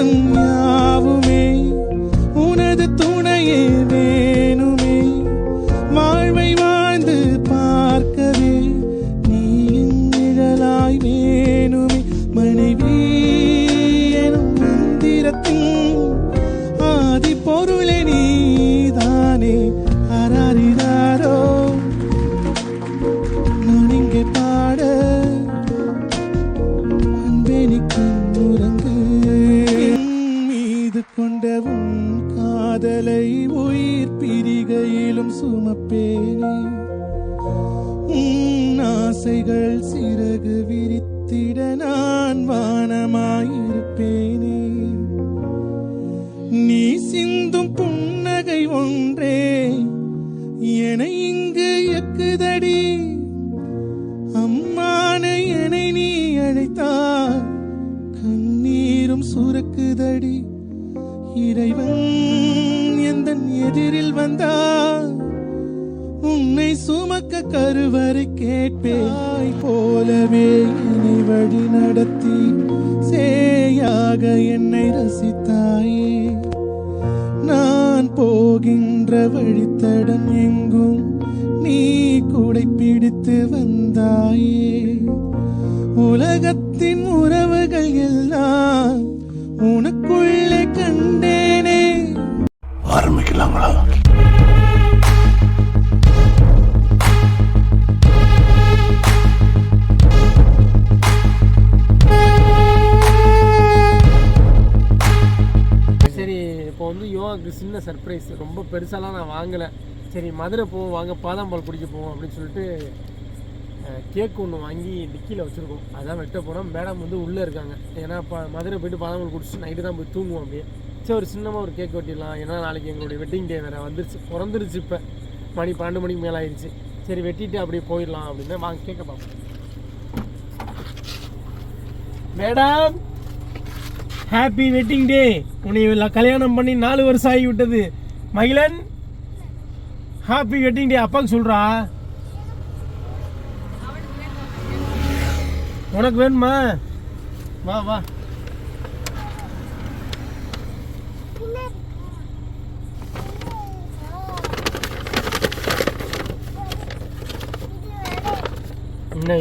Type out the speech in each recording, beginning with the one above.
துன்பம் யாவுமே உனது துணையே வேணுமே வாழ்வை வாழ்ந்து பார்க்கவே நீ நிழலாய் வேணுமே மனைவி எனும் மந்திரத்தின் ஆதி பொருளே நீதானே அராரிராரோ நான் இங்கே பாட மீது கொண்டவும் காதலை உயிர் பிரிகையிலும் சுமப்பேனே ஆசைகள் சிறகு விரித்திட நான் வானமாயிருப்பேனே நீ சிந்தும் புன்னகை ஒன்றே என இங்கு எக்குதடி அம்மானை என்னை நீ அழைத்தார் கண்ணீரும் சுரக்குதடி இறைவன் எந்தன் எதிரில் வந்தார் உன்னை சுமக்க கருவறை கேட்பேய் போலவே என்னை வழி நடத்தி சேயாக என்னை ரசித்தாயே நான் போகின்ற வழித்தடம் எங்கும் நீ கூடை பிடித்து வந்தாயே உலகத்தின் உறவுகள் எல்லாம் உனக்குள்ளே கண்டேனே. ஆரம்பிக்கலாங்களா? சரி, இப்போ வந்து யோகாவுக்கு சின்ன சர்ப்ரைஸ், ரொம்ப பெருசாலாம் நான் வாங்கலை. சரி மதுரை போவோம் வாங்க, பாதாம் பால் குடிக்க போவோம் அப்படின்னு சொல்லிட்டு கேக்கு ஒன்று வாங்கி டிக்கியில் வச்சுருக்கோம். அதான் வெட்ட போகிறோம். மேடம் வந்து உள்ளே இருக்காங்க. ஏன்னா மதுரை போய்ட்டு பாதாம் பால் குடிச்சிட்டு நைட்டு தான் போய் தூங்குவோம். அப்படியே சரி ஒரு சின்னமாக ஒரு கேக் வெட்டிடலாம். ஏன்னா நாளைக்கு எங்களுடைய வெட்டிங் டே வேறு வந்துருச்சு, பிறந்துருச்சு. இப்போ மணி 12 மணிக்கு மேலே ஆயிடுச்சு. சரி வெட்டிட்டு அப்படியே போயிடலாம் அப்படின்னு வாங்க கேட்க பார்ப்போம். Madam happy wedding day. உன்னை கல்யாணம் பண்ணி 4 வருஷம் ஆகி விட்டது. Magizhan happy wedding day. அப்பாவுக்கு சொல்கிறா. உனக்கு வேணுமா? வா வா. என்ன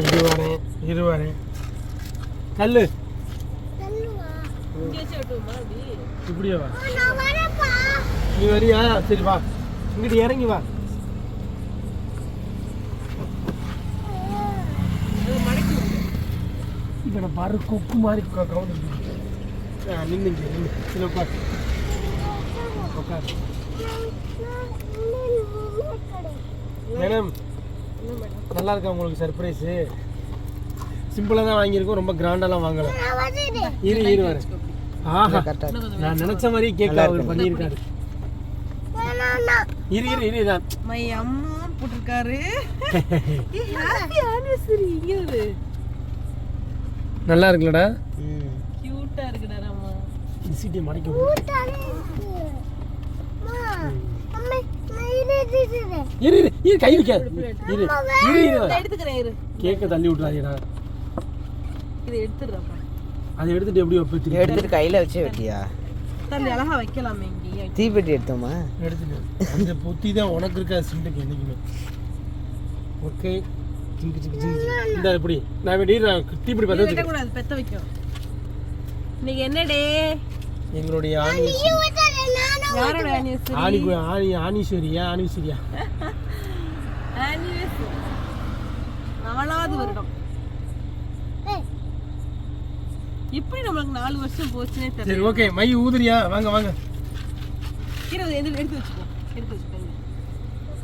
இது வரேன் கல்லு இப்படியே வா. நீ வரியா? சரி வா, இங்கிட்டு இறங்கி வா. இப்போ பாரு கொக்கு மாதிரி நின்று சில உட்கார் உட்கார். மேடம் நல்லா இருக்கா உங்களுக்கு சர்ப்ரைஸு? சிம்பிளாக தான் வாங்கியிருக்கோம், ரொம்ப கிராண்டாலாம் வாங்கலை. இரு வரேன். ஆஹா, நான் நினச்ச மாதிரியே கேட்க அவர் பண்ணியிருக்காரு. இரு தான் மை அம்மா போட்டிருக்காரு. Happy anniversary. இங்க நல்லா இருக்குலடா, கியூட்டா இருக்குடா. அம்மா சிட்டி மடிக்க இரு கை வைக்க. இரு எடுத்துக்கிறேன். இரு கேக்க தள்ளி விட்டுறாதீடா. இதை எடுத்துடுறப்பா. அதை எடுத்துட்டு எப்படி வைப்ப? எடுத்துட்டு கையில வச்சு வெட்டியா? தள்ளி அழகா வைக்கலாமே. இங்கே தீப்பெட்டி எடுத்தோமா? எடுத்துட்டு அந்த பொத்தி தான் உனக்கு இருக்கா சிண்டுக்கு என்னைக்குமே. ஓகே இந்த எப்படி நான் தீப்பெட்டி பத்த வச்சு கூடாது, பெத்த வைக்கும். இன்னைக்கு என்ன டே? எங்களுடைய யாரோட ஆனிவர்சரி? ஆனிஸ்வரியா? 4வது வருடம். இப்படி நம்மளுக்கு 4 வருஷம் போச்சுனே தெரியல. சரி ஓகே, மை ஊதுறியா? வாங்க வாங்க. எடுத்து வச்சுக்கோ.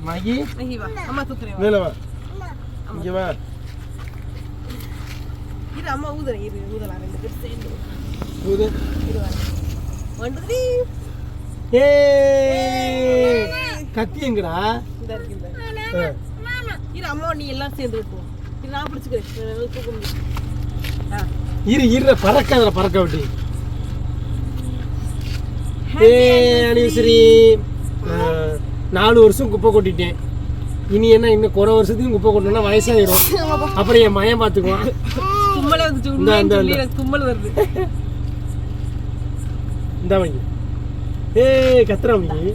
மகி வா. அம்மா தூக்குறேன். மேல வா, இங்க வா. இரு அம்மா ஊதுறேன். ஊதலாம் 2 பேரும் சேர்ந்து ஊது. இரு வா. 1 2 ஏய் கத்தி எங்கடா? இந்த இருக்கு இந்த. இரு அம்மா நீ எல்லாம் சேர்ந்து வெட்டுவோம். இது நான் பிடிச்சுக்கிறேன். தூக்க முடியும். இரு பறக்காதல, பறக்க விட்டு. ஆனிவர்சரி 4 வருஷம் குப்பை கொட்டிட்டேன். இனி என்ன, இன்னும் குறை வருஷத்துக்கு குப்பை கொட்டணும்னா வயசாயிடும். அப்புறம் என் மயம் பார்த்துக்குவான். தும்மலே வந்துச்சு. தும்மல் வருது. இந்த வாங்கி கத்துற வாங்கி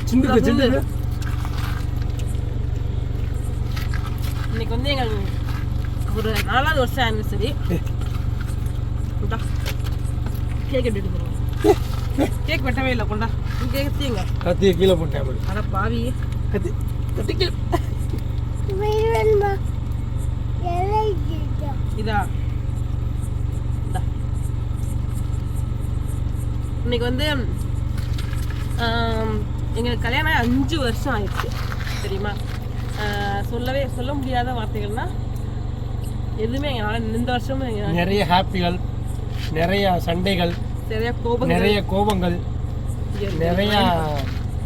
சிந்துக்கு சிந்துக்கு. இன்னைக்கு வந்து எங்கள் ஒரு 4வது வருஷம் ஆனிவர்சரி. கேக் எடுத்துட்டு போகிறோம். கேக் வெட்டவே இல்லை. கொண்டா கேக் தீங்க கத்தியை கீழே போட்டேன். அட பாவி கத்தி கத்தி கீழே. இதா இன்னைக்கு வந்து எங்களுக்கு கல்யாணம் 5 வருஷம் ஆயிடுச்சு தெரியுமா. சொல்ல முடியாத வார்த்தைகள்னா எதுவுமே எங்களால் இந்த வருஷமும் நிறைய ஹாப்பிகள், நிறைய சண்டைகள், நிறைய கோபங்கள், நிறைய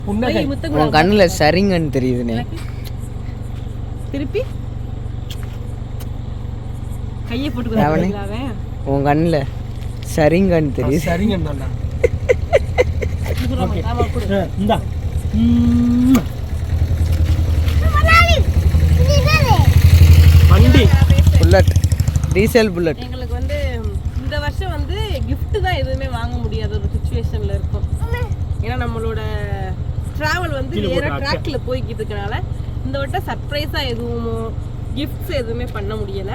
புன்னகை. உன் கண்ணுல சரிங்கன்னு தெரியுதுனே. திருப்பி கையை போட்டு உன் கண்ணுல சரிங்கன்னு தெரியுது. சரிங்க தான்டா. இந்தா வண்டி புல்லட், டீசல் புல்லட். எங்களுக்கு வந்து இந்த வருஷம் வந்து கிஃப்ட் தான் எதுவுமே வாங்க முடியாத ஒரு சுச்சுவேஷன்ல இருக்கும். ஏன்னா நம்மளோட டிராவல் வந்து வேற ட்ராக்ல போய்கிட்டு இருக்கனால இந்த வட்டம் சர்ப்ரைஸா எதுவும் கிஃப்ட்ஸ் எதுவுமே பண்ண முடியல.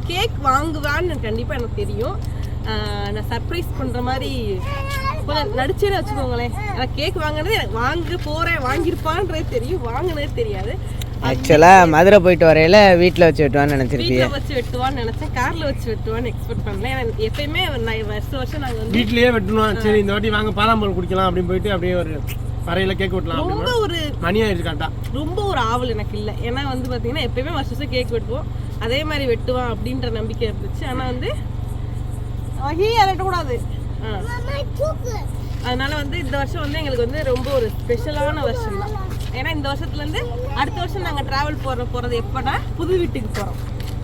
கேக் வாங்குவான்னு கண்டிப்பா எனக்கு தெரியும். நான் சர்ப்ரைஸ் பண்ற மாதிரி கொஞ்சம் நடிச்சே வச்சுக்கோங்களேன். எனக்கு கேக் வாங்கினது எனக்கு வாங்க போறேன் வாங்கியிருப்பான்றதே தெரியும், வாங்கினதே தெரியாது. ஆக்சுவலா மதுரை போயிட்டு வரையில வீட்டில் வச்சு வெட்டுவான்னு நினைச்சிருக்கீங்க. வீட்டில் வச்சு வெட்டுவான்னு நினைச்சேன், கார்ல வச்சு வெட்டுவான்னு எக்ஸ்பெக்ட் பண்ணல. ஏன்னா எப்பயுமே வருஷம் நாங்கள் வந்து வீட்லயே வெட்டணும். சரி இந்த வாட்டி வாங்க பாதாம்பல் குடிக்கலாம் அப்படின்னு போயிட்டு அப்படியே ஒரு பறையில கேக் வெட்டலாம். ரொம்ப ஒரு மணி ஆயிடுச்சுக்காண்டா. ரொம்ப ஒரு ஆவல் எனக்கு இல்லை. ஏன்னா வந்து பார்த்தீங்கன்னா எப்பயுமே வருஷம் கேக் வெட்டுவோம், அதே மாதிரி வெட்டுவான் அப்படின்ற நம்பிக்கை இருந்துச்சு. ஆனால் வந்து கூடாது. அதனால வந்து இந்த வருஷம் வந்து எங்களுக்கு வந்து ரொம்ப ஒரு ஸ்பெஷலான வருஷம் தான். ஏன்னா இந்த வருஷத்துலேருந்து அடுத்த வருஷம் நாங்கள் ட்ராவல் போகிறது எப்போனா புது வீட்டுக்கு போகிறோம்.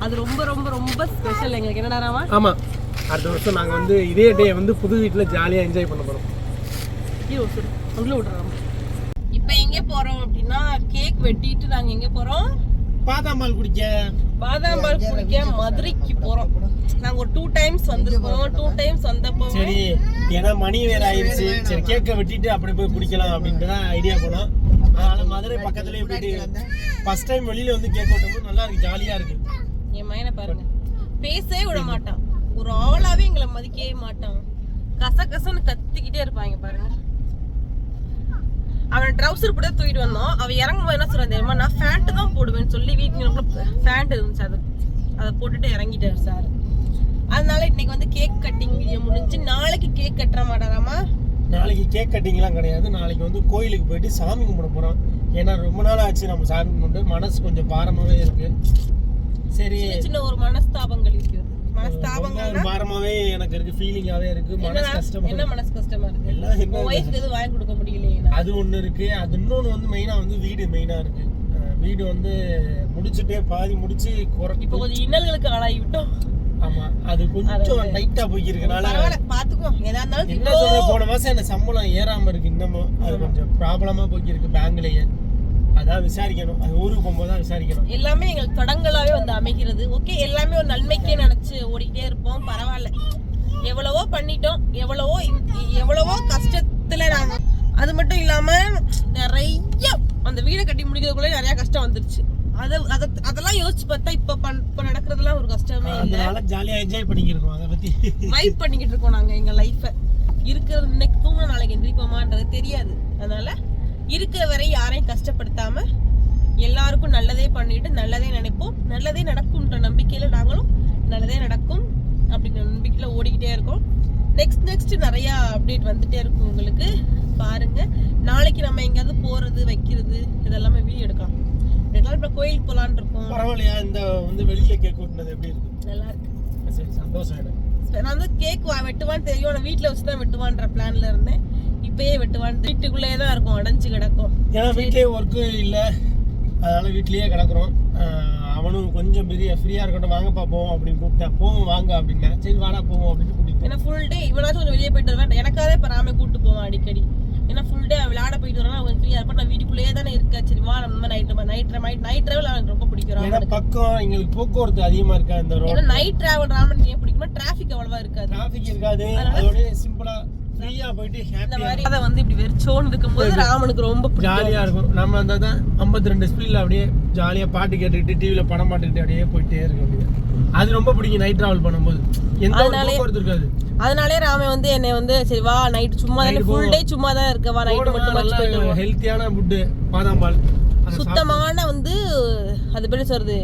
அது ரொம்ப ரொம்ப ரொம்ப ஸ்பெஷல் எங்களுக்கு. என்னடாராமா? ஆமாம், அடுத்த வருஷம் நாங்கள் வந்து இதே டே வந்து புது வீட்டில் ஜாலியாக என்ஜாய் பண்ண போகிறோம். உள்ள விடுறோம். இப்போ எங்கே போகிறோம் அப்படின்னா கேக் வெட்டிட்டு நாங்கள் எங்கே போகிறோம்? பாதாம்பால் குடிக்க மதுரைக்கு போகிறோம். நாங்கள் ஒரு 2 டைம்ஸ் வந்திருக்கோம். 2 டைம்ஸ் வந்தப்போ சரி ஏன்னா மணி வேற ஆயிடுச்சு, சரி கேக்கை வெட்டிட்டு அப்படி போய் குடிக்கலாம் அப்படின்ட்டு தான் ஐடியா போனோம். அதனால மதுரை பக்கத்துலேயே போயிட்டு ஃபர்ஸ்ட் டைம் வெளியில வந்து கேக் வெட்டும்போது நல்லா இருக்கு, ஜாலியா இருக்கு. என் மயனை பாருங்க, பேசவே விட மாட்டான், ஒரு ஆளாவே எங்களை மதிக்கவே மாட்டான், கசகசன்னு கத்திக்கிட்டே இருப்பாங்க பாருங்க. அவன் ட்ரௌசர் கூட தூக்கிட்டு வந்தோம். அவன் இறங்கும்போது என்ன சொல்றான் தெரியுமா, நான் ஃபேண்ட் தான் போடுவேன்னு சொல்லி வீட்டுக்கு ஃபேண்ட் இருந்துச்சு, அதை போட்டுட்டு இறங்கிட்டாரு சார். அதனால இன்னைக்கு வந்து கேக் கட்டிங் முடிஞ்சு நாளைக்கு கேக் கட்டுற மாட்டாராமா. நாளைக்கு கேக் கட்டிங்லாம் கிடையாது. நாளைக்கு வந்து கோயிலுக்கு போயிட்டு சாமி கும்பிட போறோம். ஏன்னா ரொம்ப நாள் ஆச்சு நம்ம சாமி கும்பிட்டு, மனசு கொஞ்சம் பாரமாவே இருக்கு. சரி சின்ன ஒரு மனஸ்தாபங்கள் இருக்கு. மனஸ்தாபங்கள் பாரமாவே எனக்கு இருக்கு, ஃபீலிங்காவே இருக்கு, மனசு கஷ்டமா. என்ன மனசு கஷ்டமா இருக்கு? எல்லாம் வயசுக்கு எதுவும் வாங்கி கொடுக்க முடியலையே. அது ஒண்ணு இருக்கு. அது இன்னொன்னு வந்து மெயினா வந்து வீடு மெயினா இருக்கு. வீடு வந்து முடிச்சுட்டே பாதி முடிச்சு இப்போ கொஞ்சம் இன்னல்களுக்கு ஆளாகி விட்டோம். ஆமா, அது கொஞ்சம் டைட்டா போயிருக்கனால பாத்துக்குவோம். ஏதா இருந்தாலும் என்ன சொல்ற, போன மாசம் என்ன சம்பளம் ஏறாம இருக்கு இன்னமும். அது கொஞ்சம் ப்ராப்ளமா போயிருக்கு பேங்க்லயே. அதான் விசாரிக்கணும், அது ஊருக்கு போகும்போது தான் விசாரிக்கணும். எல்லாமே எங்களுக்கு தடங்களாவே வந்து அமைகிறது. ஓகே, எல்லாமே ஒரு நன்மைக்கே நினைச்சு ஓடிக்கிட்டே இருப்போம். பரவாயில்ல, எவ்வளவோ பண்ணிட்டோம், எவ்வளவோ கஷ்டத்துல நாங்க. அது மட்டும் இல்லாம நிறைய அந்த வீடை கட்டி முடிக்கிறதுக்குள்ளே நிறைய கஷ்டம் வந்துருச்சு. அதெல்லாம் யோசிச்சு பார்த்தா இப்ப நடக்கிறதுலாம் ஒரு கஷ்டமே இல்லை. ஜாலியா என்ஜாய் பண்ணிக்கிட்டு இருக்கோம், அதை பத்தி வைப் பண்ணிக்கிட்டு இருக்கோம் நாங்க எங்க லைஃபை. இருக்கிறது இன்னைக்கு தூங்க நாளைக்கு எந்திரிப்போமான்றது தெரியாது. அதனால இருக்கிற வரை யாரையும் கஷ்டப்படுத்தாம எல்லாருக்கும் நல்லதே பண்ணிட்டு நல்லதே நினைப்போம், நல்லதே நடக்கும்ன்ற நம்பிக்கையில நாங்களும் நல்லதே நடக்கும் அப்படிங்கிற நம்பிக்கையில ஓடிக்கிட்டே இருக்கோம். நெக்ஸ்ட் நிறைய அப்டேட் வந்துட்டே இருக்கும் உங்களுக்கு. பாருங்க, நாளைக்கு நம்ம எங்கேயாவது போறது வைக்கிறது இதெல்லாமே வீடியோ எடுக்கலாம். இப்போ கோயிலுக்கு போலான்னு இருக்கோம். பரவாயில்லையா? இந்த வந்து வெளியில கேக் வெட்டினது எப்படி இருக்கு? நல்லா இருக்கு. சரி, சந்தோஷம் எனக்கு. நான் வந்து கேக் வெட்டுவான்னு தெரியும், நான் வீட்டில் வச்சு தான் வெட்டுவான்ற பிளான்ல இருந்தேன். இப்பயே வெட்டுவான்னு வீட்டுக்குள்ளேயே தான் இருக்கும், அடைஞ்சு கிடக்கும். ஏன்னா வீட்லயே ஒர்க்கு இல்லை, அதனால வீட்லயே கிடக்குறோம். அவனும் கொஞ்சம் ஃப்ரீயா இருக்கட்டும், வாங்க பார்ப்போம் அப்படின்னு கூப்பிட்டேன். போவோம் வாங்க அப்படின்னா, சரி வாடா போவோம் அப்படின்னு கூட்டிட்டு. ஏன்னா ஃபுல் டே இவனாச்சும் கொஞ்சம் வெளியே போயிட்டு வருவேன், எனக்காக இப்போ ராமே கூப்பிட்டு போவான் அடிக்கடி. ஏன்னா ஃபுல் டே விளையாட போயிட்டு வரலாம் அவங்க ஃப்ரீயா இருப்பா. நான் வீட்டுக்குள்ளேயே தானே இருக்கேன். சரி வா நம்ம நைட் டிராவல் அவனுக்கு ரொம்ப பிடிக்கும். ஏன்னா பக்கம் எங்களுக்கு போக்குவரத்து அதிகமா இருக்கா இந்த ரோட். ஏன்னா நைட் டிராவல் ராமனுக்கு ஏன் பிடிக்குமா, டிராஃபிக் அவ்வளவா இருக்காது. டிராஃபிக் இருக்காது, அதோட சிம்பிளா ஃப்ரீயா போயிட்டு இந்த ஹாப்பியா மாதிரி அதை வந்து இப்படி வெறிச்சோன்னு இருக்கும்போது ராமனுக்கு ரொம்ப ஜாலியா இருக்கும். நம்ம அந்த தான் 52 ஸ்பீட்ல அப்படியே ஜாலியா பாட்டு கேட்டுக்கிட்டு டிவில படம் பாட்டுக்கிட்டு அப்படியே போயிட்டே இருக்க வேண்டியது. அது ரொம்ப பிடிக்கும் நைட் டிராவல் பண்ணும்போது. எந்த ஒரு போக்குவரத்து இருக்காது. அதனாலே ராமே வந்து என்னை வந்து சரி வா நைட் சும்மா தானே ஃபுல் டே சும்மா தான் இருக்க வா நைட் மட்டும் நல்லா ஹெல்த்தியான ஃபுட் பாதாம் பால் சுத்தமான வந்து அது பேர் சொல்றது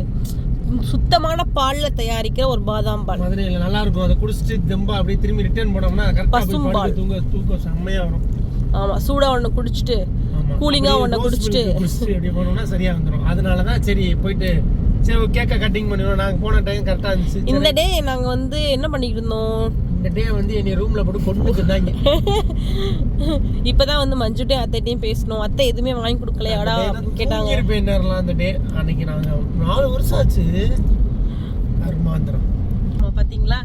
சுத்தமான பால்ல தயாரிக்கிற ஒரு பாதாம் பால் மதுரையில நல்லா இருக்கும். அதை குடிச்சிட்டு தெம்பா அப்படியே திரும்பி ரிட்டர்ன் போனோம்னா கரெக்டா போய் தூக்கம் செம்மையா வரும். ஆமா சூடா ஒண்ணு குடிச்சிட்டு கூலிங்கா ஒண்ணு குடிச்சிட்டு அப்படியே போனோம்னா சரியா வந்துடும். அதனாலதான் சரி போயிட்டு சரி கேக்க கட்டிங் பண்ணிடுவோம். நாங்க போன டைம் கரெக்டா இருந்துச்சு. இந்த டே நாங்க வந்து என்ன பண்ணிட்டு இருந்தோம், இந்த டே வந்து என்னை ரூம்ல போட்டு கொண்டு இருந்தாங்க. இப்பதான் வந்து மஞ்சுட்டே அத்தைட்டையும் பேசணும். அத்தை எதுவுமே வாங்கி கொடுக்கலையாடா கேட்டாங்க. இருப்பேன் அந்த டே அன்னைக்கு நாங்க 4 வருஷம் ஆச்சு. அருமாந்திரம். பாத்தீங்களா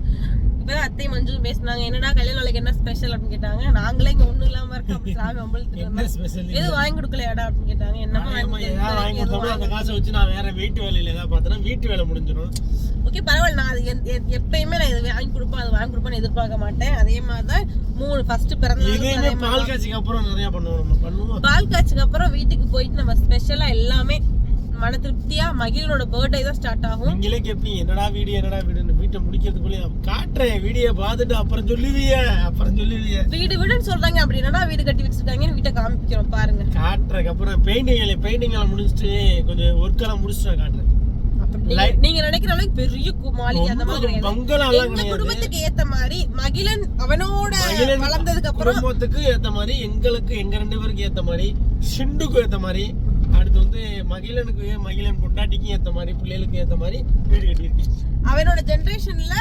இப்பதான் அத்தை மஞ்சு பேசினாங்க. என்னடா கல்யாண நாளைக்கு என்ன ஸ்பெஷல் அப்படின்னு கேட்டாங்க. நாங்களே இங்க ஒண்ணும் இல்லாம இருக்கோம். எது வாங்கி கொடுக்கலையாடா அப்படின்னு கேட்டாங்க. என்னமா வாங்கி கொடுத்தோம்னா அந்த காசை வச்சு நான் வேற வீட்டு வேலையில ஏதாவது பார்த்தேன்னா வீட்டு வேலை முடிஞ்சிடும். ஓகே பரவாயில்ல. நான் அது எப்பயுமே நான் இது வாங்கி கொடுப்பேன் அது வாங்கி கொடுப்பேன்னு எதிர்பார்க்க மாட்டேன். அதே மாதிரிதான் 3 ஃபர்ஸ்ட் பிறந்த பால் காய்ச்சிக்கு அப்புறம் நிறைய பண்ணுவோம். பால் காய்ச்சிக்கு அப்புறம் வீட்டுக்கு போயிட்டு நம்ம ஸ்பெஷலா எல்லாமே மன திருப்தியா மகிழனோட பர்த்டே தான் ஸ்டார்ட் ஆகும். நீங்களே கேப்பீங்க என்னடா வீடுன்னு வீட்டை முடிக்கிறதுக்குள்ளே காட்டுறேன். வீடியோ பார்த்துட்டு அப்புறம் சொல்லுவீங்க வீடுன்னு சொல்றாங்க. அப்படி என்னடா வீடு கட்டி வச்சிருக்காங்கன்னு வீட்டை காமிக்கிறோம் பாருங்க. காட்டுறதுக்கு அப்புறம் பெயிண்டிங் எல்லாம் முடிச்சுட்டு கொஞ்சம் ஒர்க் எல்லாம் முடிச்சுட்டு காட்டுறேன். நீங்க நினைக்கிற அளவுக்கு பெரிய மாளிகை அந்த மாதிரி எங்க குடும்பத்துக்கு ஏத்த மாதிரி மகிழன் அவனோட வளர்ந்ததுக்கு அப்புறம் குடும்பத்துக்கு ஏத்த மாதிரி எங்களுக்கு எங்க 2 பேருக்கு ஏத்த மாதிரி சிண்டுக்கு ஏத்த மாதிரி அடுத்து வந்து மகிழன் பொண்டாட்டிக்கும் ஏத்த மாதிரி பிள்ளைகளுக்கு ஏத்த மாதிரி வீடு கட்டியிருக்கு. அவனோட ஜெனரேஷன்ல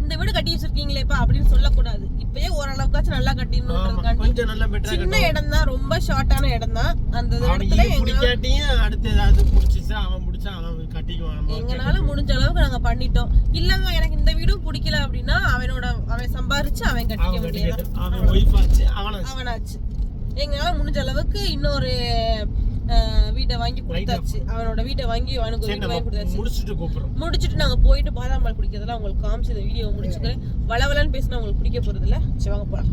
இந்த வீடு கட்டி வச்சிருக்கீங்களேப்பா அப்படின்னு சொல்லக்கூடாது. இப்பயே ஓரளவுக்காச்சும் நல்லா கட்டிடணும். கொஞ்சம் நல்லா பெட்டரா சின்ன இடம் தான், ரொம்ப ஷார்ட்டான இடம் தான். அந்த இடத்துல பிடிக்காட்டியும் அடுத்து ஏதாவது பிடிச்சிச்சா அவன் பிடிச்சா அவன் கட்டிக்குவான். எங்களால முடிஞ்ச அளவுக்கு நாங்க பண்ணிட்டோம். இல்லங்க எனக்கு இந்த வீடும் பிடிக்கல அப்படின்னா அவன் சம்பாரிச்சு அவன் கட்டிக்க வேண்டியது. அவன் ஒய்ஃப் ஆச்சு அவனாச்சு. எங்களால முடிஞ்ச அளவுக்கு இன்னொரு வீட்டை வாங்கி கொடுத்தாச்சு. அவனோட வீட்டை வாங்கி அவனுக்கு வாங்கி கொடுத்தாச்சு. முடிச்சுட்டு நாங்க போயிட்டு பாதாம் பால் குடிக்கிறதெல்லாம் உங்களுக்கு காமிச்சு இந்த வீடியோ முடிச்சுக்கிறேன். வளவலன்னு பேசினா உங்களுக்கு பிடிக்க போறது இல்ல. சரி வாங்க போலாம்.